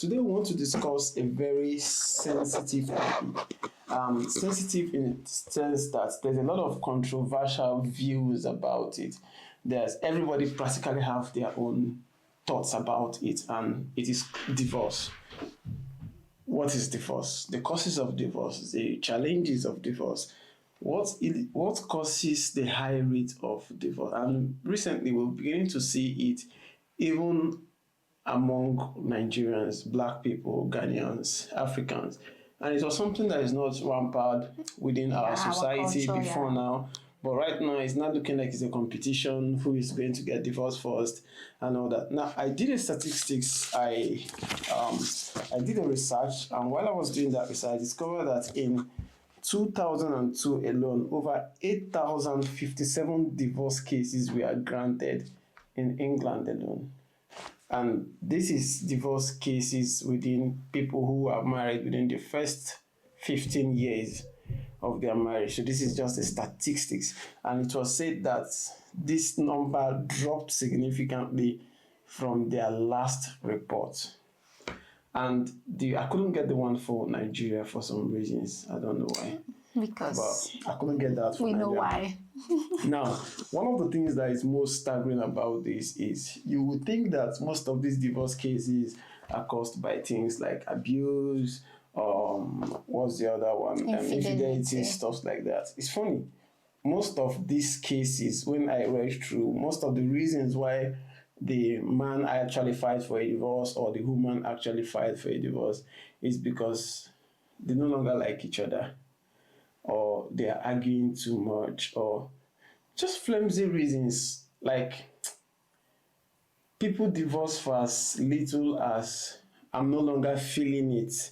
Today we want to discuss a very sensitive topic. Sensitive in the sense that there's a lot of controversial views about it. There's everybody practically have their own thoughts about it, and it is divorce. What is divorce? The causes of divorce, the challenges of divorce. What causes the high rate of divorce? And recently we're beginning to see it even among Nigerians, black people, Ghanaians, Africans. And it was something that is not rampant within our society culture, before now. But right now, it's not looking like it's a competition who is going to get divorced first and all that. Now, I did a statistics. I did a research, and while I was doing that research, I discovered that in 2002 alone, over 8,057 divorce cases were granted in England alone. And this is divorce cases within people who are married within the first 15 years of their marriage. So this is just the statistics. And it was said that this number dropped significantly from their last report. And I couldn't get the one for Nigeria for some reasons. I don't know why. Because But I couldn't get that for we know Nigeria. why. Now, one of the things that is most staggering about this is you would think that most of these divorce cases are caused by things like abuse, what's the other one? Infidelity, stuff like that. It's funny. Most of these cases, when I read through, most of the reasons why the man actually fights for a divorce or the woman actually fights for a divorce is because they no longer like each other, or they are arguing too much, or just flimsy reasons. Like, people divorce for as little as I'm no longer feeling it.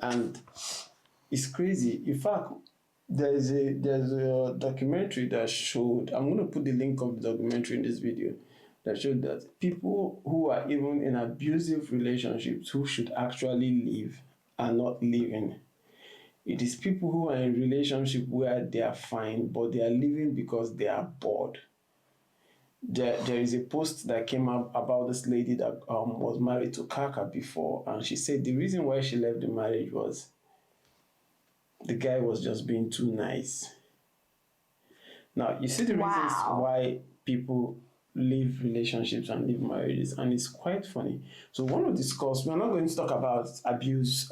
And it's crazy. In fact, there's a documentary that showed, I'm going to put the link of the documentary in this video, that showed that people who are even in abusive relationships who should actually leave are not leaving. It is people who are in relationship where they are fine, but they are leaving because they are bored. There is a post that came up about this lady that was married to Kaka before, and she said the reason why she left the marriage was the guy was just being too nice. Now, you see the reasons why people leave relationships and leave marriages, and it's quite funny. So, we want to discuss, we're not going to talk about abuse,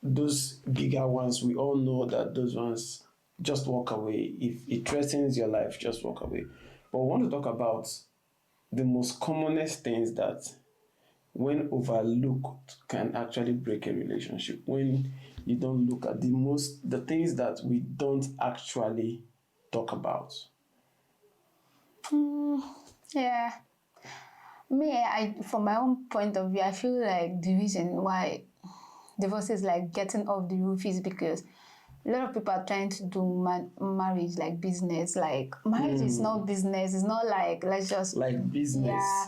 those bigger ones. We all know that those ones, just walk away. If it threatens your life, just walk away. But we want to talk about the most commonest things that, when overlooked, can actually break a relationship. When you don't look at the things that we don't actually talk about. Yeah. From my own point of view, I feel like the reason why divorce is like getting off the roof is because a lot of people are trying to do marriage like business. Like, marriage is not business. It's not like, let's just... Like business. Yeah.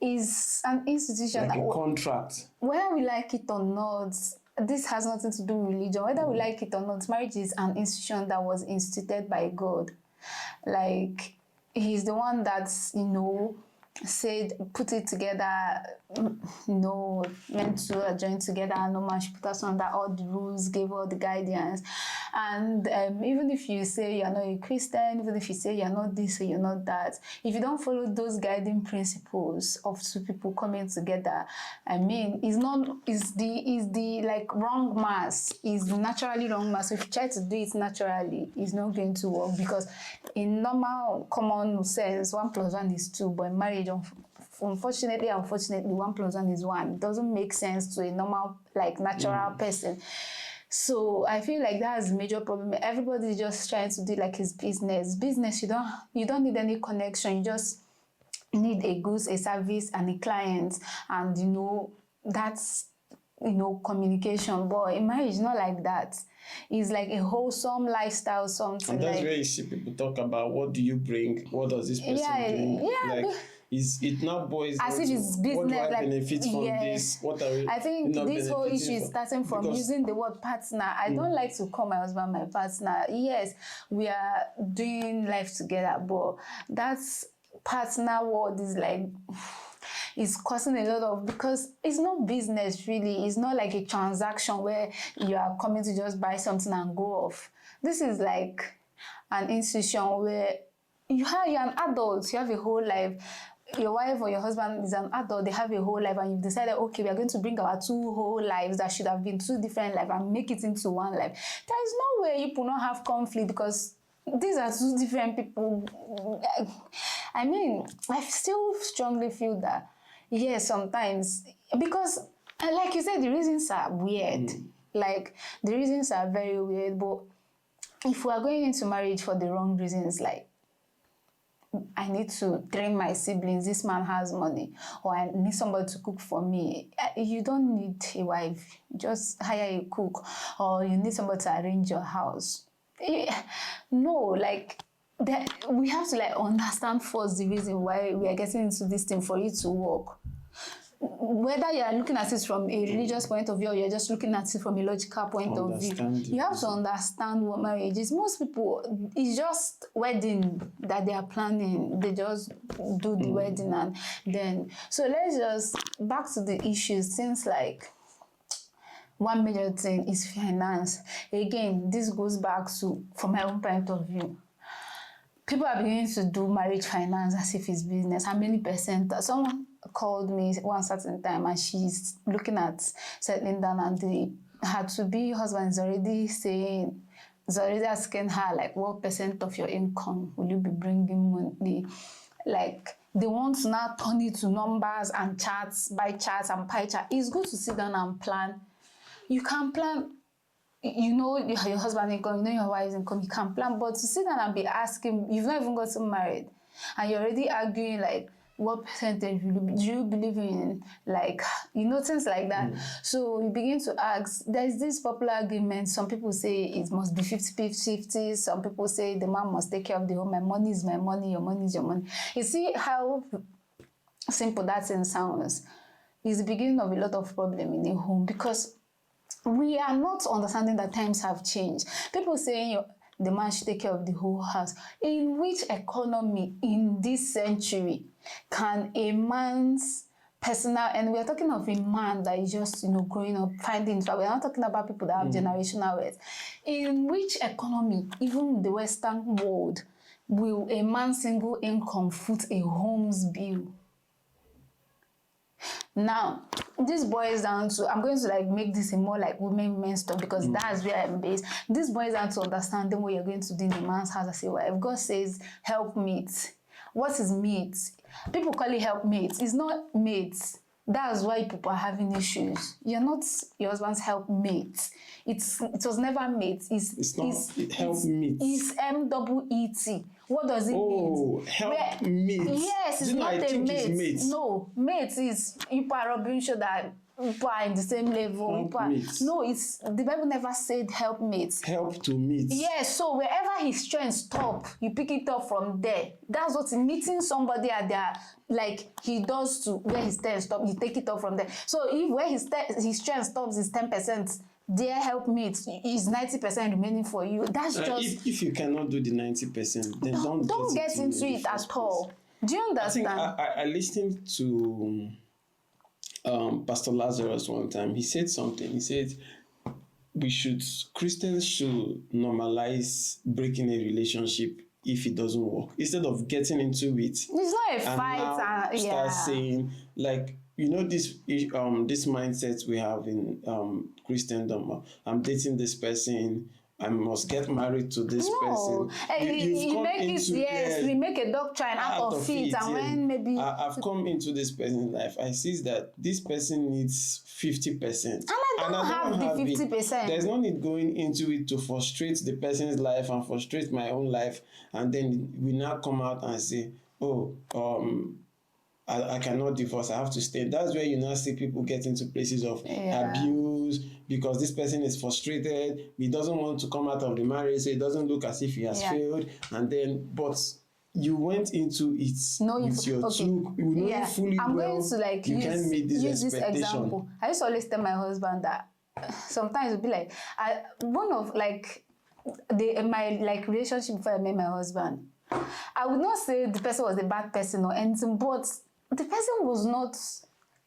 It's an institution. Like a contract. Whether we like it or not, this has nothing to do with religion. Whether we like it or not, marriage is an institution that was instituted by God. Like, he's the one that's, said, put it together, meant to join together, no man should put us under all the rules, gave all the guidance. And even if you say you're not a Christian, even if you say you're not this or you're not that, if you don't follow those guiding principles of two people coming together, is the like wrong mass, is naturally wrong mass. So if you try to do it naturally, it's not going to work, because in normal common sense, 1 + 1 is 2, but in marriage, unfortunately, 1 + 1 is 1. It doesn't make sense to a normal, like, natural person. So I feel like that's a major problem. Everybody's just trying to do like his business. Business, you don't need any connection. You just need a goods, a service, and a client, and that's communication. But in marriage, not like that. It's like a wholesome lifestyle, something. And that's where you see people talk about, what do you bring? What does this person bring? Yeah. It now boils as down if it's business. What do I like, benefit from this? What are I think this whole issue is starting from using the word partner. I don't like to call my husband my partner. Yes, we are doing life together, but that's partner word is like, is causing a lot of, because it's not business really. It's not like a transaction where you are coming to just buy something and go off. This is like an institution where you're an adult, you have a whole life. Your wife or your husband is an adult, they have a whole life, and you've decided, okay, we are going to bring our two whole lives that should have been two different lives and make it into one life. There is no way you will not have conflict, because these are two different people. I mean, I still strongly feel that, yes, sometimes, because, like you said, the reasons are weird. Like, the reasons are very weird, but if we are going into marriage for the wrong reasons, like, I need to train my siblings, this man has money, or I need somebody to cook for me. You don't need a wife. Just hire a cook, or you need somebody to arrange your house. No, like, we have to like understand first the reason why we are getting into this thing for it to work. Whether you are looking at it from a religious point of view, or you're just looking at it from a logical point of view, you have to understand what marriage is. Most people, it's just wedding that they are planning. They just do the wedding, and then, so let's just back to the issues. Things like, one major thing is finance. Again, this goes back to, from my own point of view, people are beginning to do marriage finance as if it's business. How many percent? Someone called me one certain time, and she's looking at settling down, and her to-be husband is already asking her, like, what percent of your income will you be bringing monthly? Like, they want to now turn it to numbers and charts, by charts and pie chart. It's good to sit down and plan. You can plan, you know, your husband's income, you know your wife's income, you can plan, but to sit down and be asking, you've not even gotten married, and you're already arguing, like, what percentage do you believe in, like, you know, things like that. So you begin to ask, there's this popular argument, some people say it must be 50-50, some people say the man must take care of the home, my money is my money, your money is your money. You see how simple that thing sounds? It's the beginning of a lot of problem in a home, because we are not understanding that times have changed. People saying the man should take care of the whole house. In which economy in this century can a man's personal, and we are talking of a man that is just, you know, growing up, finding, so we're not talking about people that have generational wealth. In which economy, even in the Western world, will a man's single income foot a home's bill? Now, this boils down to, I'm going to like make this a more like women stuff, because that's where I'm based. This boils down to understanding what you're going to do in the man's house as a wife. God says, help meet. What is meet? People call it help mate. It's not mates. That's why people are having issues. You're not your husband's helpmate. It was never mate. It's not helpmate. It's MEET. What does it mean? Oh, helpmate. Yes, it's not a mate. No, mate is people are rubbing shoulder. People are in the same level. No, it's the Bible never said helpmates. Help to meet. Yes, so wherever his strength stop, you pick it up from there. That's what meeting somebody at their, like he does to where his strength stop, you take it up from there. So if where his strength stops is 10%, their helpmates is 90% remaining for you. That's just if you cannot do the 90%, then don't get into it at all. Do you understand? I listened to Pastor Lazarus one time. He said something. He said Christians should normalize breaking a relationship if it doesn't work, instead of getting into it. It's not a fight. Start saying, like, you know, this mindset we have in Christendom. I'm dating this person, I must get married to this person. We make a doctrine out of it. And when maybe I've come into this person's life, I see that this person needs 50%. And I don't have the 50%. There's no need going into it to frustrate the person's life and frustrate my own life. And then we now come out and say, I cannot divorce, I have to stay. That's where you now see people get into places of abuse, because this person is frustrated. He doesn't want to come out of the marriage, so it doesn't look as if he has failed. And then, but you went into it with your two, you know fully I'm going to like can't meet this use this example. I used to always tell my husband that sometimes it'd be like, my like relationship before I met my husband, I would not say the person was a bad person or anything, but the person was not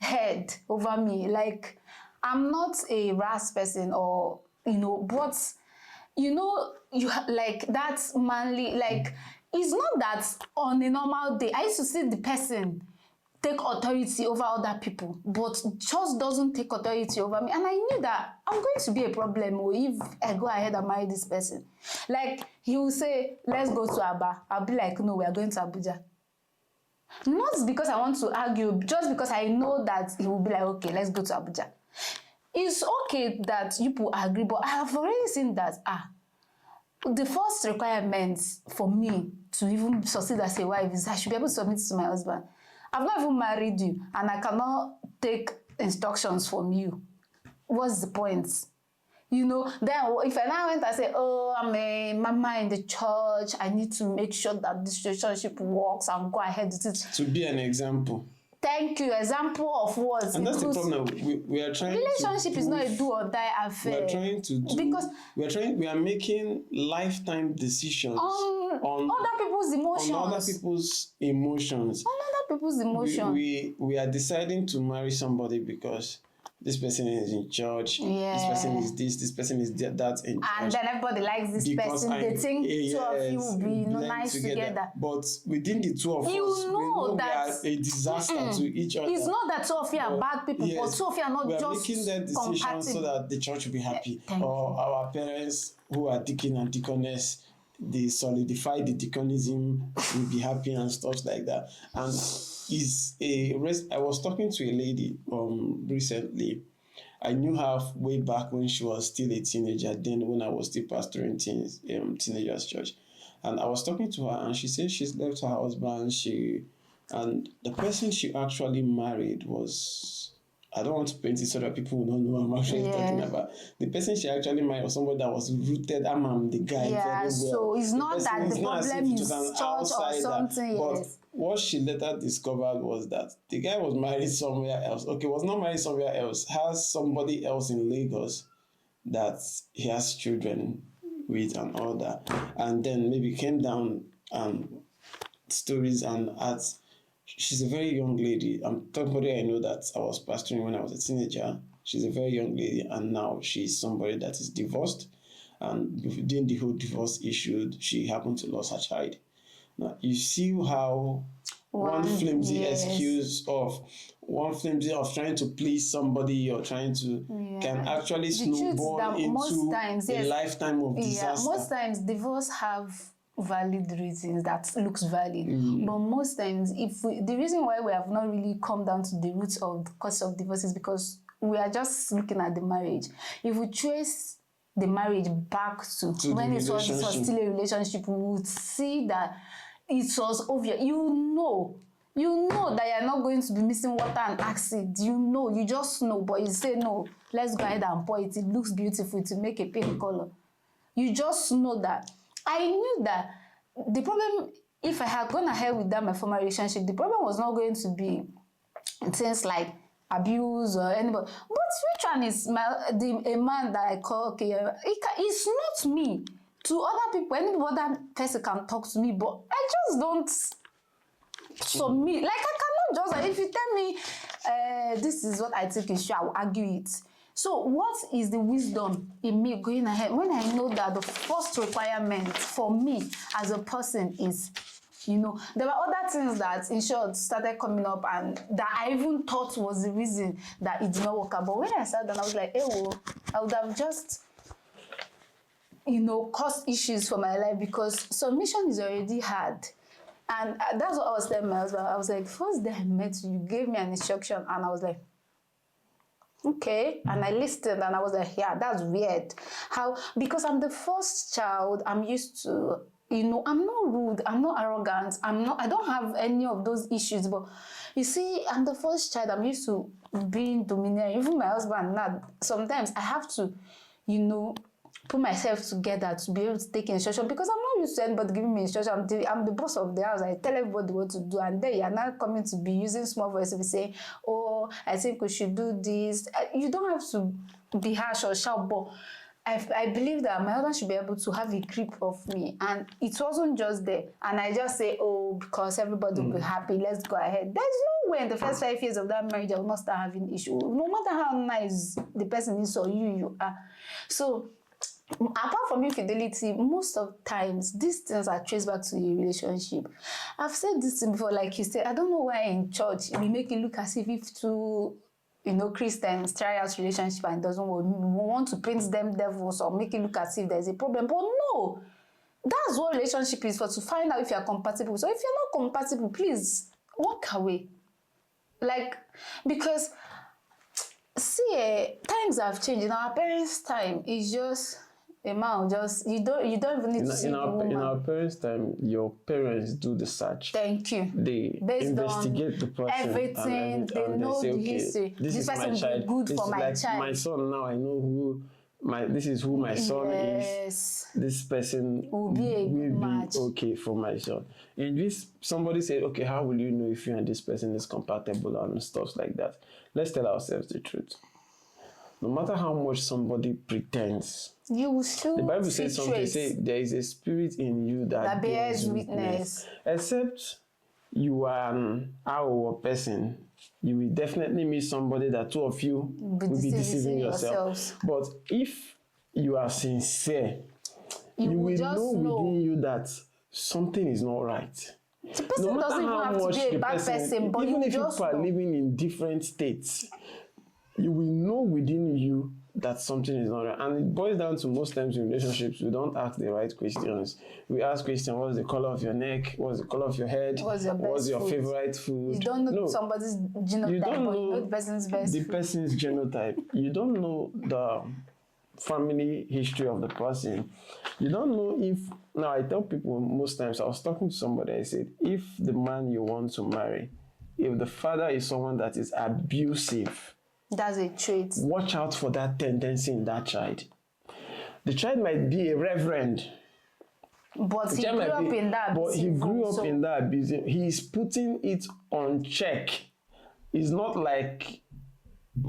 head over me. Like, I'm not a rash person, or but like that manly, like, it's not that on a normal day I used to see the person take authority over other people, but just doesn't take authority over me. And I knew that I'm going to be a problem if I go ahead and marry this person. Like, he will say, let's go to Aba. I'll be like, no, we are going to Abuja. Not because I want to argue, just because I know that he will be like, okay, let's go to Abuja. It's okay that you people agree, but I have already seen that, the first requirement for me to even succeed as a wife is I should be able to submit to my husband. I've not even married you, and I cannot take instructions from you. What's the point? Then if I now went and say, oh, I'm a mama in the church, I need to make sure that this relationship works and go ahead with it. To be an example. Thank you. Example of what? And that's the problem. We are trying relationship is not a do or die affair. We are trying to do, because we are making lifetime decisions on other people's emotions. On other people's emotions. On other people's emotions. We are deciding to marry somebody because this person is in church, this person is this person is that. And then everybody likes this person. They think two of you will be nice together. But within the two of us, we know that we are a disaster to each other. It's not that two of you are bad people, but two of you are not just making that decision so that the church will be happy. Or our parents who are deacon and deaconess, they solidify the deaconism, will be happy and stuff like that. And I was talking to a lady recently. I knew her way back when she was still a teenager, then when I was still pastoring teenagers church. And I was talking to her, and she said she's left her husband. And the person she actually married was, I don't want to paint it so that people will not know what I'm actually talking about. The person she actually married was somebody that was rooted. I'm the guy very well. So it's not that the problem is church or something. But what she later discovered was that the guy was married somewhere else. Okay, was not married somewhere else. Has somebody else in Lagos that he has children with and all that. And then maybe came down and stories and ads. She's a very young lady. I'm somebody I know that I was pastoring when I was a teenager. She's a very young lady, and now she's somebody that is divorced. And within the whole divorce issue, she happened to lose her child. Now, you see how one flimsy excuse of trying to please somebody or trying to can actually snowball into a lifetime of disaster. Most times divorce have valid reasons that looks valid, but most times the reason why we have not really come down to the roots of the cause of divorce is because we are just looking at the marriage. If we trace the marriage back to when it was still a relationship, we would see that it was obvious. You know that you're not going to be missing water and acid. You just know, but you say no, let's go ahead and pour it. It looks beautiful to make a pink color. You just know that. I knew that the problem, if I had gone ahead with that, my former relationship, the problem was not going to be things like abuse or anybody. But which one is a man that I call, okay, it's not me. To other people, any other person can talk to me, but I just don't submit. Like, I cannot just, if you tell me this is what I think is true, I will argue it. So what is the wisdom in me going ahead when I know that the first requirement for me as a person is, there were other things that, in short, started coming up and that I even thought was the reason that it did not work out. But when I sat down, I was like, I would have just, caused issues for my life because submission is already hard. And that's what I was telling my husband. I was like, first day I met you, you gave me an instruction, and I was like, okay, and I listened and I was like, yeah, that's weird. Because I'm the first child, I'm used to, I'm not rude, I'm not arrogant, I don't have any of those issues, but you see, I'm the first child, I'm used to being domineering. Even my husband, now, sometimes I have to, put myself together to be able to take instruction because I'm not used to anybody giving me instruction. I'm the boss of the house. I tell everybody what to do, and then you're not coming to be using small voice to be saying, oh, I think we should do this. You don't have to be harsh or shout, but I believe that my husband should be able to have a grip of me, and it wasn't just there. And I just say, oh, because everybody will be happy, let's go ahead. There's way in the first 5 years of that marriage I will not start having issue. No matter how nice the person is or you are. So apart from infidelity, most of times these things are traced back to a relationship. I've said this thing before, like you said, I don't know why in church we make it look as if two Christians try out relationship and it doesn't work. We want to paint them devils or make it look as if there's a problem. But no, that's what relationship is for, to find out if you're compatible. So if you're not compatible, please walk away. Like, because see, times have changed. In our parents' time, it's just a man just you don't even need to see the woman. In our parents' time, your parents do the search. Thank you. They Based investigate the person. Everything. They know say, the okay, history. This person is my child. will be good this for is my like child. My son now, I know who this is who my son Yes. is. This person Will be a good match. Okay for my son. In this, somebody said, okay, how will you know if you and this person is compatible and stuff like that? Let's tell ourselves the truth. No matter how much somebody pretends, you will still the Bible says something. Say there is a spirit in you that bears witness. Except you are an our person, you will definitely meet somebody that two of you will be deceiving yourselves. But if you are sincere, you will know within you that something is not right. The person doesn't even have to be a bad person, but even you if just people are living in different states, you will know within you that something is not right. And it boils down to, most times in relationships, we don't ask the right questions. We ask questions: what's the color of your neck? What's the color of your head? What's your favorite food? You don't know somebody's genotype, you don't know the person's person's genotype. You don't know the family history of the person. You don't know if... Now, I tell people most times, I was talking to somebody, I said, if the man you want to marry, if the father is someone that is abusive, that's a trait. Watch out for that tendency in that child. The child might be a reverend, but he grew up in that abusive. But he grew up in that abusive. He is putting it on check. It's not like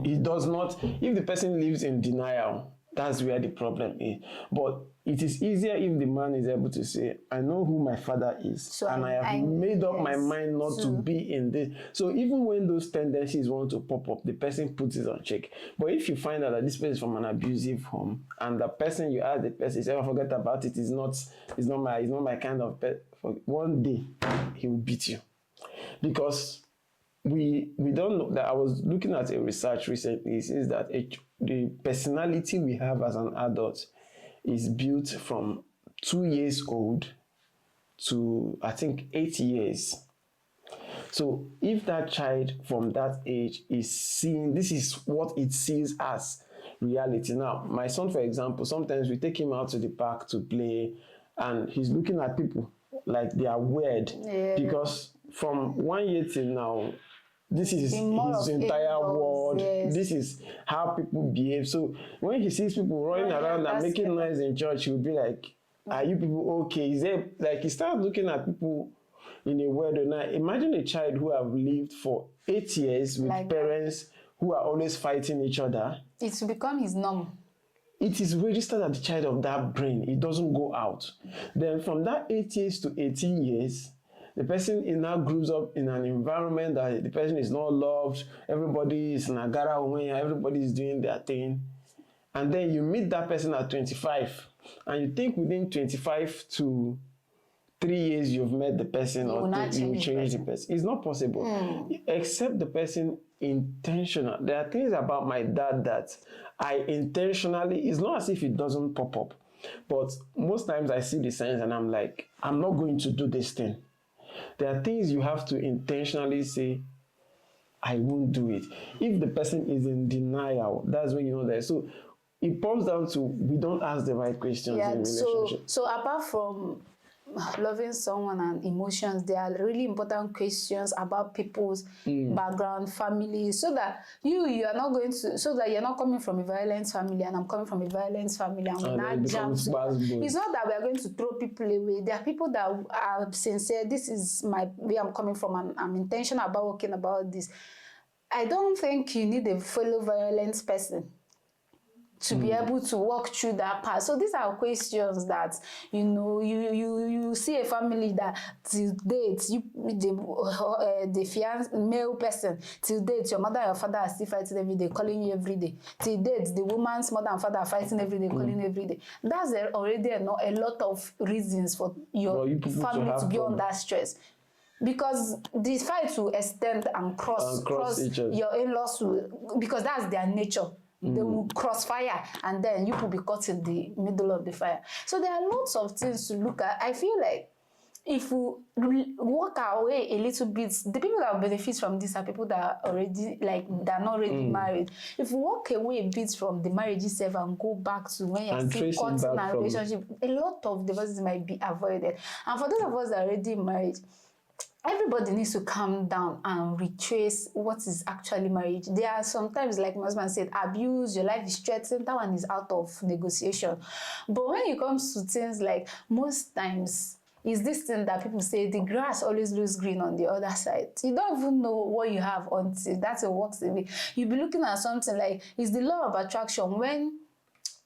he does not... If the person lives in denial, that's where the problem is. But it is easier if the man is able to say, I know who my father is, so and I have made up my mind not to be in this. So even when those tendencies want to pop up, the person puts it on check. But if you find out that this person is from an abusive home, and the person you ask the person, say, forget about it, it's not my kind of pet. One day he will beat you. Because we don't know that. I was looking at a research recently. It says that the personality we have as an adult is built from 2 years old to, I think, 8 years. So if that child from that age is seeing, this is what it sees as reality. Now, my son, for example, sometimes we take him out to the park to play, and he's looking at people like they are weird. Because from 1 year till now, this is his entire world. Yes. This is how people behave. So when he sees people running around and making noise in church, he'll be like, are you people okay? Is there, like, he starts looking at people in a weird way. Now, imagine a child who have lived for 8 years with parents who are always fighting each other. It's become his norm. It is registered at the child of that brain. It doesn't go out. Then from that 8 years to 18 years, the person now grows up in an environment that the person is not loved. Everybody is nagara when everybody is doing their thing. And then you meet that person at 25, and you think within 25 to 3 years you've met the person, or you change the person. It's not possible. Except the person intentional. There are things about my dad that I intentionally, it's not as if it doesn't pop up, but most times I see the signs and I'm like, I'm not going to do this thing. There are things you have to intentionally say, I won't do it. If the person is in denial, that's when you know that. So it comes down to, we don't ask the right questions in relationship. So apart from loving someone and emotions, there are really important questions about people's background, family, so that you are not going to, so that you're not coming from a violent family and I'm coming from a violent family, and we're not jams. It's not that we are going to throw people away. There are people that are sincere. This is where I'm coming from, and I'm intentional about working about this. I don't think you need a fellow violent person to be able to walk through that path. So these are questions that, you see a family that till date, the fiance, male person, till date, your mother and your father are still fighting every day, calling you every day. Till date, the woman's mother and father are fighting every day, calling you every day. That's already a lot of reasons for your family to be on that stress. Because the fight will extend and cross your in-laws because that's their nature. They will crossfire and then you will be caught in the middle of the fire. So there are lots of things to look at. I feel like if we walk our way a little bit, the people that will benefit from this are people that are already, they're not already married. If we walk away a bit from the marriage itself and go back to when you're still caught in a relationship, a lot of divorces might be avoided. And for those of us that are already married, everybody needs to calm down and retrace what is actually marriage. There are sometimes, like my husband said, abuse, your life is threatened, that one is out of negotiation. But when it comes to things like, most times, is this thing that people say, the grass always looks green on the other side. You don't even know what you have until that walks away. You'll be looking at something like, it's the law of attraction. When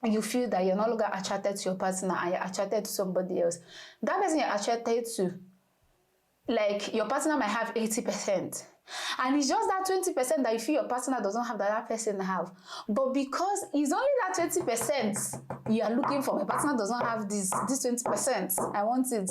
you feel that you're no longer attracted to your partner and you're attracted to somebody else, that person you're attracted to, like, your partner might have 80%. And it's just that 20% that you feel your partner doesn't have that person have. But because it's only that 20% you are looking for, my partner doesn't have this 20%. I want it.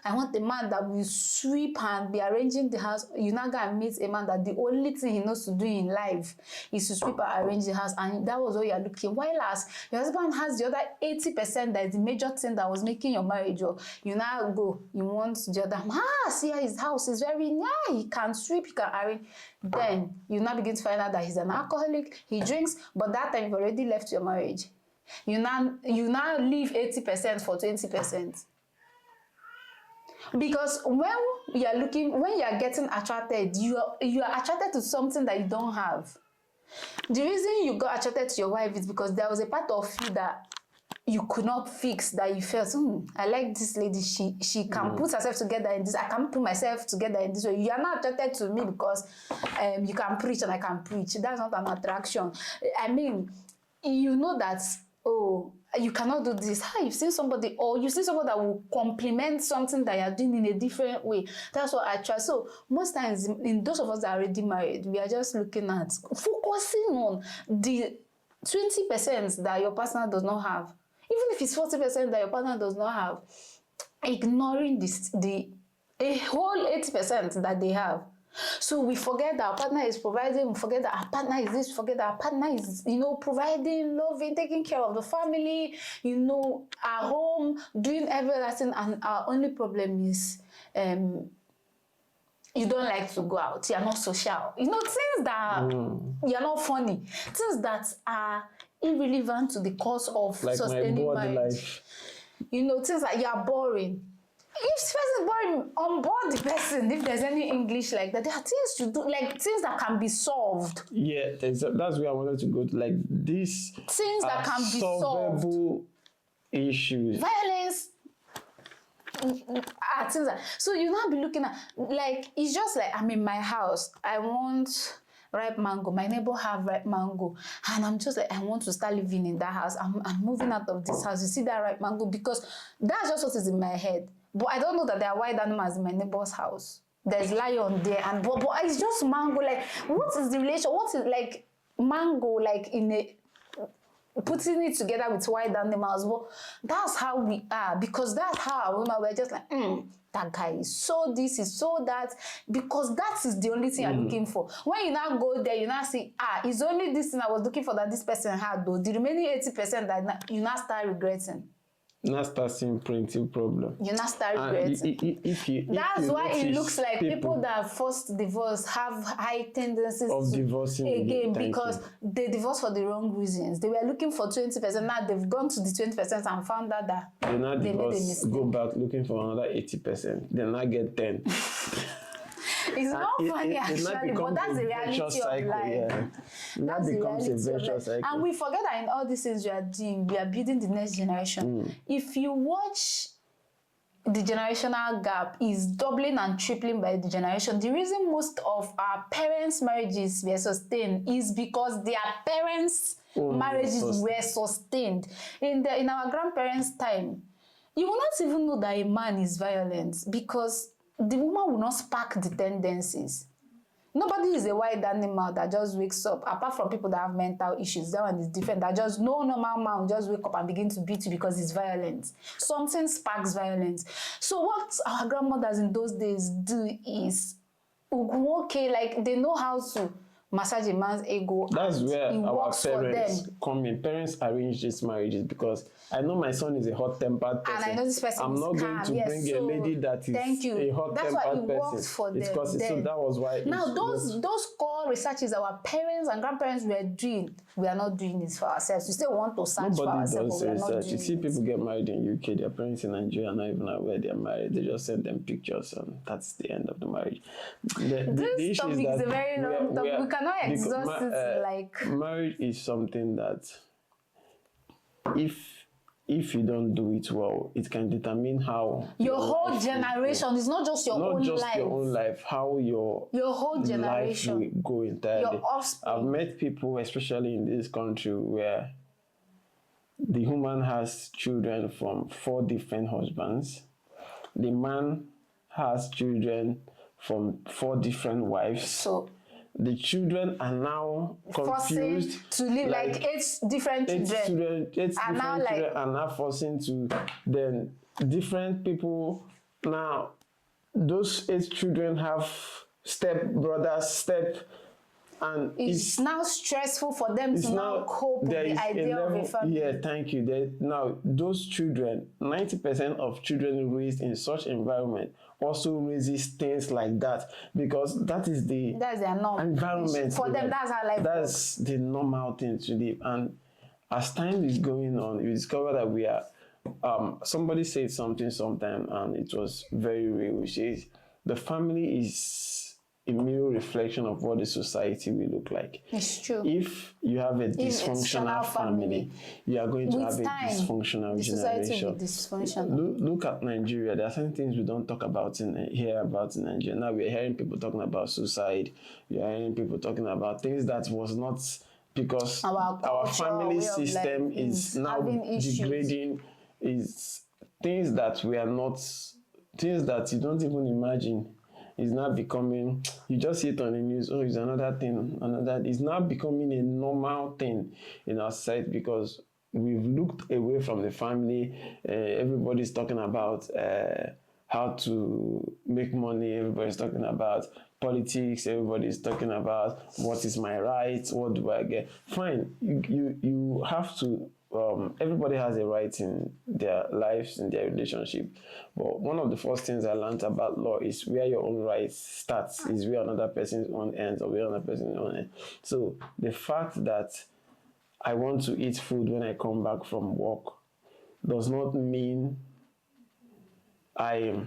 I want the man that will sweep and be arranging the house. You're not going to meet a man that the only thing he knows to do in life is to sweep and arrange the house. And that was all you're looking. While as your husband has the other 80% that is the major thing that was making your marriage, or you now go, you want the other, see his house is very nice. He can sweep, he can arrange. Then you now begin to find out that he's an alcoholic, he drinks, but that time you've already left your marriage. You now leave 80% for 20%. Because when you are getting attracted, you are attracted to something that you don't have. The reason you got attracted to your wife is because there was a part of you that you could not fix, that you felt, I like this lady, she can put herself together in this, I can put myself together in this way. You are not attracted to me because you can preach and I can preach. That's not an attraction. I mean, you know that, you cannot do this. You've seen somebody, or you see somebody that will complement something that you're doing in a different way. That's what I try. So most times, in those of us that are already married, we are just looking at, focusing on the 20% that your partner does not have. Even if it's 40% that your partner does not have, ignoring a whole 80% that they have. So we forget that our partner is providing, we forget that our partner is this, forget that our partner is, providing, loving, taking care of the family, our home, doing everything, and our only problem is you don't like to go out, you're not social. Things that you're not funny, things that are irrelevant to the cause of like sustaining marriage. Things like you're boring. If this person is boring, on board the person, if there's any English like that, there are things to do, like things that can be solved. Yeah, that's where I wanted to go to. Like these things that can be solvable issues. Violence. Things like, so you now be looking at, like, it's just like, I'm in my house, I want ripe mango, my neighbor have ripe mango, and I'm just like, I want to start living in that house. I'm moving out of this house. You see that ripe mango, because that's just what is in my head. But I don't know that there are wild animals in my neighbor's house. There's lion there, and but it's just mango. Like, what is the relation? What is like mango? Like in a putting it together with wild animals. But that's how we are, because that's how our women were just like, that guy is so this, is so that, because that is the only thing you're looking for. When you now go there, you now see, it's only this thing I was looking for that this person had, though. The remaining 80% that you now start regretting. Now start seeing plenty problem. You now start regretting. That's why it looks like people that forced divorce have high tendencies of divorcing again, because they divorced for the wrong reasons. They were looking for 20%. Now they've gone to the 20% and found out that they now divorce, go back looking for another 80%. They now get 10. It's not funny actually, but that's the reality of life. Yeah. That becomes a virtuous cycle. And we forget that in all these things we are doing, we are building the next generation. If you watch the generational gap is doubling and tripling by the generation. The reason most of our parents' marriages were sustained is because their parents' marriages were sustained. In our grandparents' time, you will not even know that a man is violent because the woman will not spark the tendencies. Nobody is a wild animal that just wakes up, apart from people that have mental issues. That one is different. That just no normal man will just wake up and begin to beat you because it's violent. Something sparks violence. So what our grandmothers in those days do is, okay, like they know how to massage a man's ego. That's where our parents them. come in. Parents arrange these marriages because I know my son is a hot-tempered person. And I know this person I'm not going to bring a lady that is a hot-tempered person. For them. So that was why. Now those core researches our parents and grandparents were doing, we are not doing this for ourselves. We still want to search for ourselves, but we are not doing You see people get married in UK, their parents in Nigeria are not even aware they're married. They just send them pictures and that's the end of the marriage. This topic is a very long topic. We cannot exhaust it like... Marriage is something that if you don't do it well, it can determine how your whole generation is not just your own life. Not just your own life, how your whole generation life will go entirely. Your offspring. I've met people, especially in this country, where the woman has children from 4 different husbands. The man has children from 4 different wives. So the children are now confused to live like 8 different children. 8 different children are now forcing to then different people. Now those 8 children have step brothers, and it's now stressful for them to now cope with the idea of a family. Yeah, thank you. Now those children, 90% of children raised in such environment also raises things like that because that's their norm. Environment for them. That's how life. That's the normal thing to live. And as time is going on, you discover that we are. Somebody said something sometime, and it was very real. Which is the family is a mirror reflection of what the society will look like. It's true. If you have a dysfunctional family, you are going to have a dysfunctional generation. Dysfunctional. Look at Nigeria. There are certain things we don't talk about in Nigeria. Now we're hearing people talking about suicide. We are hearing people talking about things that was not because our family system is now degrading. Is things that we are not, things that you don't even imagine. Is now becoming, you just see it on the news, it's another thing, it's now becoming a normal thing in our society because we've looked away from the family. Everybody's talking about how to make money, everybody's talking about politics, everybody's talking about what is my right, what do I get. Fine, you have to, everybody has a right in their lives, in their relationship. But one of the first things I learned about law is where your own right starts is where another person's own ends or where another person's own ends. So the fact that I want to eat food when I come back from work does not mean I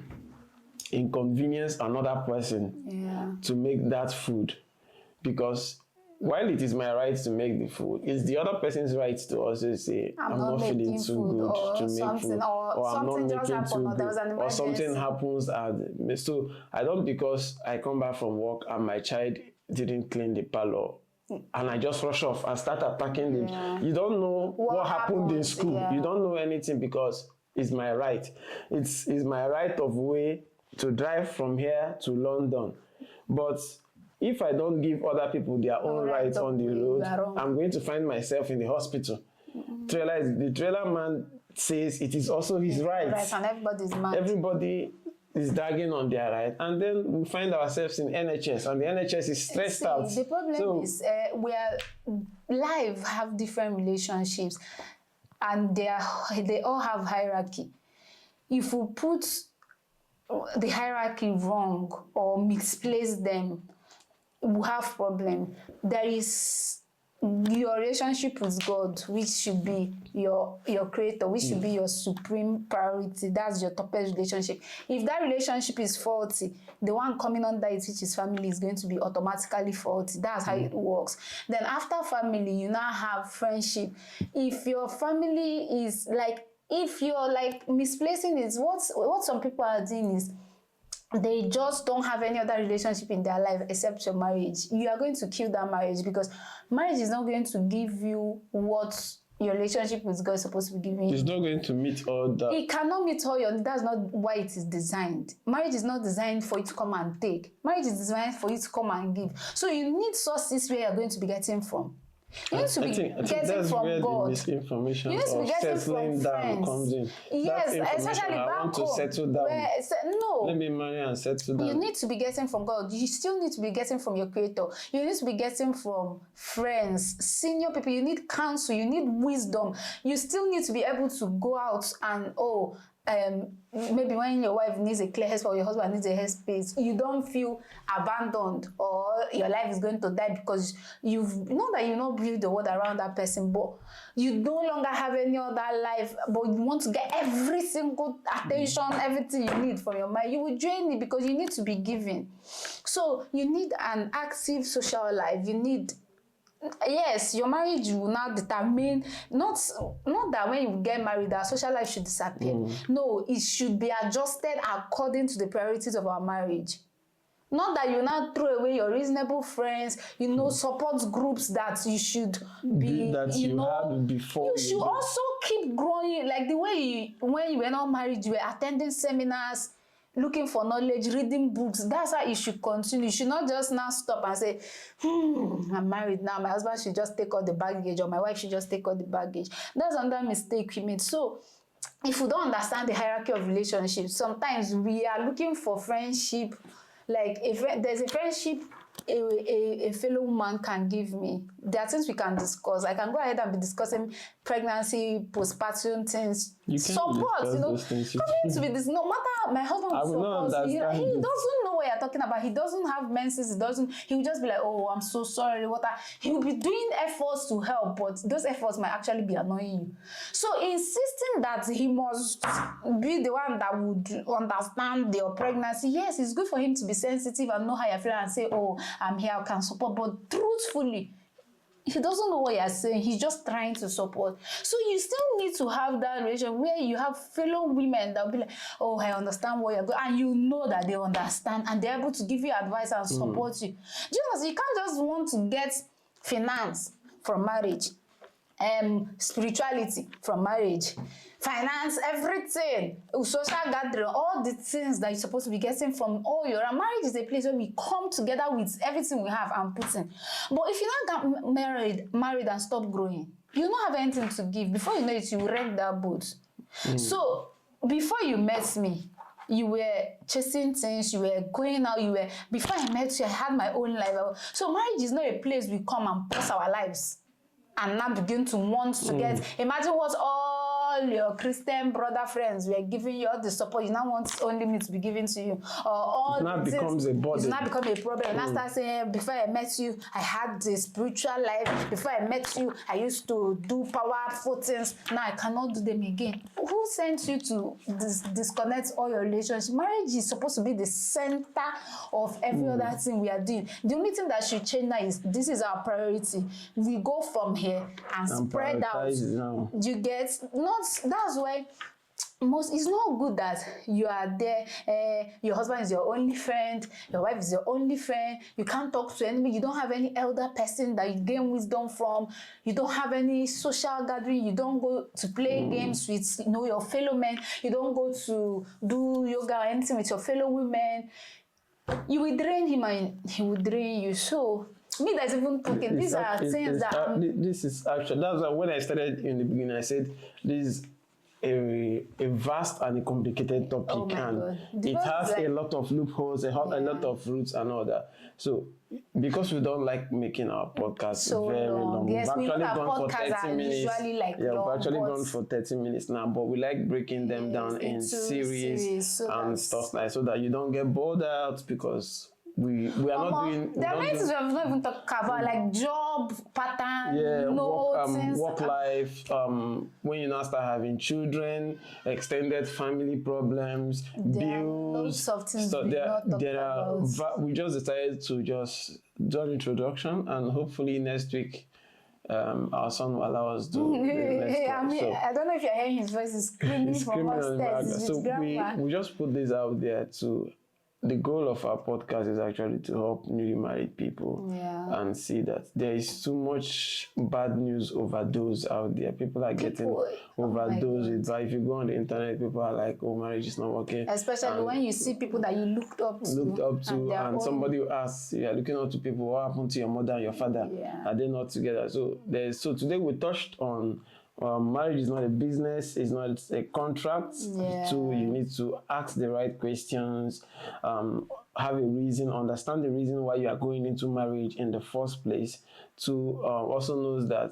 inconvenience another person to make that food, because while it is my right to make the food, it's the other person's right to also say, I'm not feeling too good to make food, or I'm not making too good, or something happens. So I don't, because I come back from work and my child didn't clean the parlor, and I just rush off and start attacking them. You don't know what happened in school. You don't know anything because it's my right. It's my right of way to drive from here to London. But if I don't give other people their own right on the road, I'm going to find myself in the hospital. The trailer man says it is also his right. And everybody's mad. Everybody is dragging on their right. And then we find ourselves in NHS, and the NHS is stressed out. The problem is life have different relationships, and they all have hierarchy. If we put the hierarchy wrong or misplace them, we have problem. There is your relationship with God, which should be your creator, which should be your supreme priority. That's your toughest relationship. If that relationship is faulty, the one coming under it, which is family, is going to be automatically faulty. That's how it works. Then after family, you now have friendship. If your family is like, if you're like misplacing it, what some people are doing is they just don't have any other relationship in their life except your marriage. You are going to kill that marriage, because marriage is not going to give you what your relationship with God is supposed to be giving you. It's not going to meet all that. It cannot meet all your. That's not why it is designed. Marriage is not designed for you to come and take. Marriage is designed for you to come and give. So you need sources where you're going to be getting from. You need to be getting that's from where God. The misinformation You need to be getting settling from down friends. comes in. Yes, That especially I back want to home. settle down. No. Let me marry and settle down. You need to be getting from God. You still need to be getting from your Creator. You need to be getting from friends, senior people. You need counsel. You need wisdom. You still need to be able to go out and maybe when your wife needs a clear headspace or your husband needs a headspace, you don't feel abandoned or your life is going to die because you've not that you not build the world around that person, but you no longer have any other life, but you want to get every single attention, everything you need from your mind. You will drain it because you need to be giving. So you need an active social life. You need. Yes, your marriage will now determine not that when you get married that social life should disappear. No, it should be adjusted according to the priorities of our marriage. Not that you now throw away your reasonable friends, support groups that you should be that you had before. You should also keep growing, like the way when you were not married, you were attending seminars, looking for knowledge, reading books. That's how it should continue. You should not just now stop and say, I'm married now, my husband should just take all the baggage, or my wife should just take all the baggage. That's another mistake we made. So if we don't understand the hierarchy of relationships, sometimes we are looking for friendship. Like if there's a friendship a fellow woman can give me, there are things we can discuss. I can go ahead and be discussing pregnancy, postpartum things. Support, those things. To be this, no matter my husband will support. He doesn't know what you're talking about. He doesn't have menses. He will just be like, oh, I'm so sorry. He will be doing efforts to help, but those efforts might actually be annoying you. So insisting that he must be the one that would understand your pregnancy, yes, it's good for him to be sensitive and know how you feel and say, oh, I'm here, I can support. But truthfully, he doesn't know what you're saying. He's just trying to support. So you still need to have that relation where you have fellow women that will be like, oh, I understand what you're going, and you know that they understand and they're able to give you advice and support you. Just you can't just want to get finance from marriage, spirituality from marriage, finance, everything, social gathering, all the things that you're supposed to be getting from all your marriage is a place where we come together with everything we have and put in. But if you not get married and stop growing, you don't have anything to give. Before you know it, you wreck that boat. So before you met me, you were chasing things, you were going out, before I met you, I had my own life. So marriage is not a place we come and pause our lives and now begin to want to get. Imagine what all your Christian brother friends were giving you, all the support. You now want only me to be giving to you. Or all it now becomes a burden. It's now become a problem. And I start saying, before I met you, I had the spiritual life. Before I met you, I used to do powerful things. Now I cannot do them again. Who sent you to disconnect all your relationships? Marriage is supposed to be the center of every other thing we are doing. The only thing that should change now is this is our priority. We go from here and spread out. You get that's why it's not good that you are there, your husband is your only friend, your wife is your only friend, you can't talk to anybody, you don't have any elder person that you gain wisdom from, you don't have any social gathering, you don't go to play games with your fellow men, you don't go to do yoga or anything with your fellow women. You will drain him and he will drain you. So me that's even talking, these are things that this is actually, that's why when I started in the beginning I said this is a vast and a complicated topic, and it has a lot of loopholes, a lot of roots and all that. So because we don't like making our podcast so very long. Yes, we've actually gone for 30 minutes. We've actually gone for 30 minutes now, but we like breaking them down in series so and stuff like so that you don't get bored out, because we are not doing. There are many things we have not even talked about, like job pattern, work life. When you now start having children, extended family problems, bills. We just decided to just do an introduction, and hopefully next week our son will allow us to. I don't know if you're hearing his voice. He's screaming He's from screaming on the upstairs. background. It's So his grandma. we just put this out there to. The goal of our podcast is actually to help newly married people and see that there is too much bad news overdose out there. People are getting overdosed. But if you go on the internet, people are like, "Oh, marriage is not working." Especially when you see people that you looked up to, and somebody will ask, "You are looking up to people. What happened to your mother and your father? Are they not together?" So today we touched on. Marriage is not a business, it's not a contract. So you need to ask the right questions, have a reason, understand the reason why you are going into marriage in the first place. To also knows that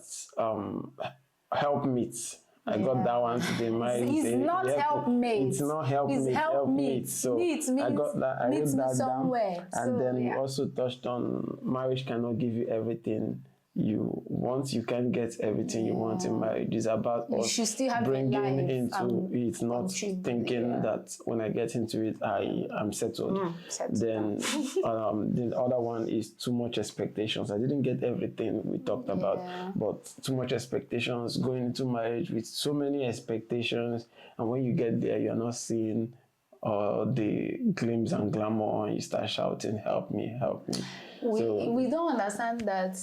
helpmeet. I got that one today. It's not helpmate. It's not helpmate. It's helpmeet. So I got that. I wrote that down. And then we also touched on marriage cannot give you everything you want. You can't get everything you want in marriage. It's about us bringing into it, not thinking that when I get into it, I am settled. Then the other one is too much expectations. I didn't get everything we talked about, but too much expectations, going into marriage with so many expectations, and when you get there, you're not seeing the glimpse and glamour, and you start shouting, "Help me, help me." We don't understand that.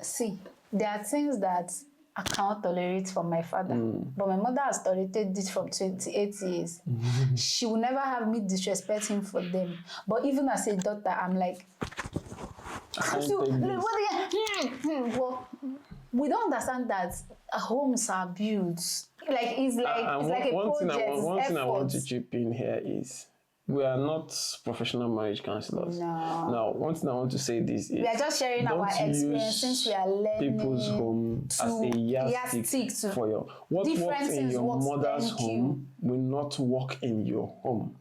See, there are things that I cannot tolerate from my father, but my mother has tolerated this from 28 years. She will never have me disrespect him for them. But even as a daughter, I'm like, well, we don't understand that homes are built. Like it's like a project. One thing I want to chip in here is, we are not professional marriage counselors. No. Now, one thing I want to say this is, we are just sharing our experience since we are learning. People's home as a yardstick for your what works in your mother's home will not work in your home.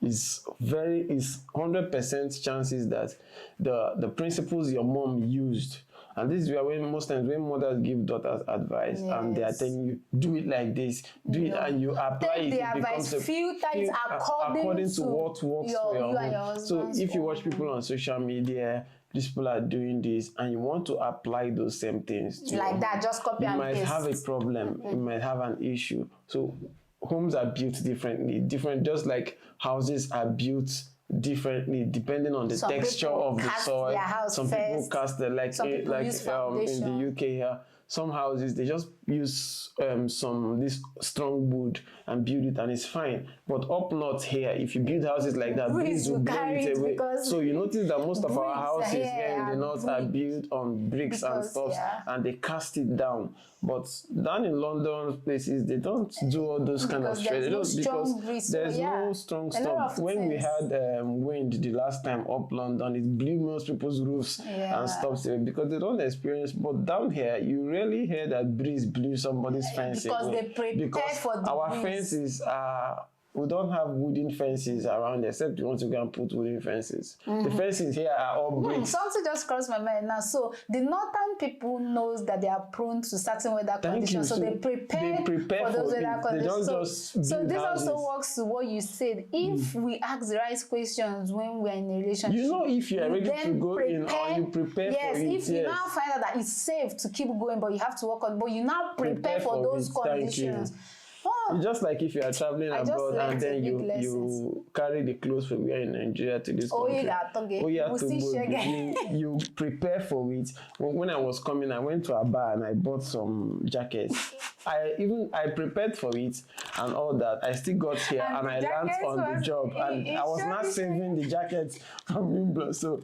Is 100% chances that the principles your mom used. And this is where most times when mothers give daughters advice and they are telling you, do it like this, do it, and you apply it, it becomes filter it according to what works for your home. So if you watch people on social media, these people are doing this, and you want to apply those same things to like that, just copy and paste. You might have a problem, you might have an issue. So homes are built differently, just like houses are built differently depending on the texture of the soil. Some people cast in the UK here. Some houses they just use this strong wood and build it, and it's fine. But up north here, if you build houses like that, breeze will blow it away. So you notice that most of our houses here in the north are built on bricks and stuff, and they cast it down. But down in London places, they don't do all those kind of stress. Because there's no strong storm. When we had wind the last time up London, it blew most people's roofs and stuff because they don't experience. But down here, you rarely hear that breeze blew somebody's fence because away. They prepare for the our breeze. Fences are. We don't have wooden fences around, except you want to go and put wooden fences. The fences here are all bricks. Something just crossed my mind now. So the northern people knows that they are prone to certain weather conditions, so they prepare for those weather conditions. So this also works to what you said. If we ask the right questions when we are in a relationship, if you are ready to go in, or you prepare for it. If you now find out that it's safe to keep going, but you have to work on, but you now prepare for those conditions. It's just like if you are traveling abroad and then you carry the clothes from here in Nigeria to this country. You prepare for it. When I was coming, I went to a bar and I bought some jackets. I prepared for it and all that. I still got here and I learned on the job, and I was not saving the jackets from being blown. So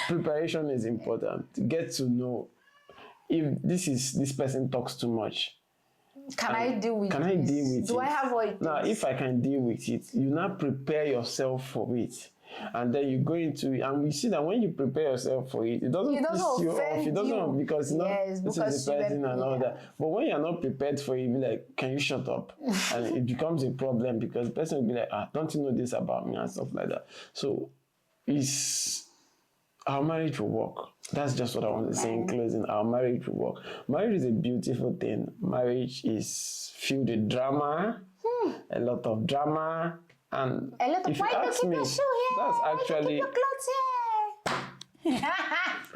preparation is important. Get to know if this person talks too much. Can I deal with it? Do I have what it takes? Now, if I can deal with it, you now prepare yourself for it. And then you go into it, and we see that when you prepare yourself for it, it doesn't piss you off. It doesn't, because this is the person and all that. But when you're not prepared for it, you be like, can you shut up? And it becomes a problem because the person will be like, don't you know this about me and stuff like that. So our marriage will work. That's just what I want to say in closing. Our marriage will work. Marriage is a beautiful thing. Marriage is filled with drama, a lot of drama, and if you ask me, that's actually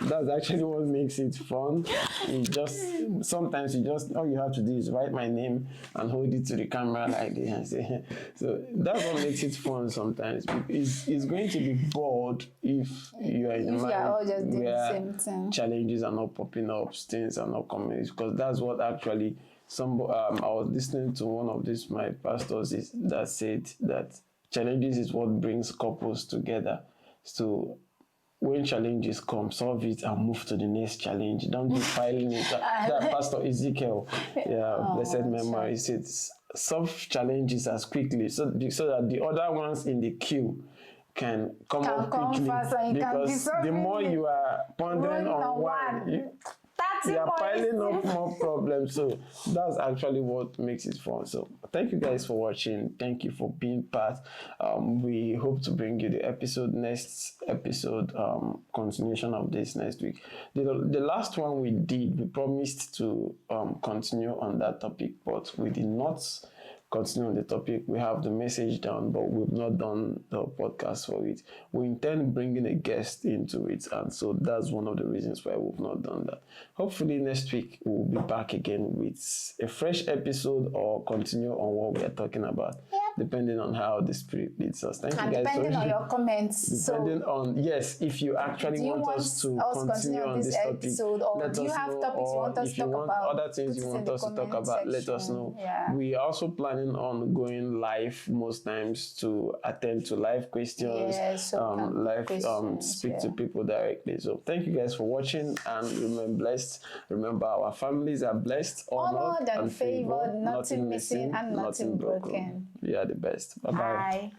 that's actually what makes it fun. You just sometimes you just all you have to do is write my name and hold it to the camera like this and say. So that's what makes it fun. Sometimes it's going to be bored if you are in a If you are all just doing the where same thing. challenges are not popping up, things are not coming, because that's what actually some I was listening to one of these my pastors that said that challenges is what brings couples together. So when challenges come, solve it and move to the next challenge. Don't be filing it. That Pastor Ezekiel, blessed memory, said solve challenges as quickly so that the other ones in the queue can come up quickly. Faster, Because the more you are pondering on one, you are piling up more problems. So that's actually what makes it fun. So thank you guys for watching. Thank you for being part. We hope to bring you the next episode, continuation of this next week. The last one we did, we promised to continue on that topic, but we did not continue on the topic. We have the message down, but we've not done the podcast for it. We intend bringing a guest into it, and so that's one of the reasons why we've not done that. Hopefully next week we'll be back again with a fresh episode or continue on what we are talking about, depending on how the Spirit leads us. Thank you guys. Depending on your comments. Depending on, yes, if you actually want us to continue on this topic, episode, or let do you us have know. topics you want us If to you talk want about, other things you want us to talk about, let us know. Yeah. We are also planning on going live most times to attend to live questions, speak to people directly. So thank you guys for watching, and remain blessed. Remember, our families are blessed, honored and favored, nothing missing and nothing broken. We are the best. Bye-bye. Bye.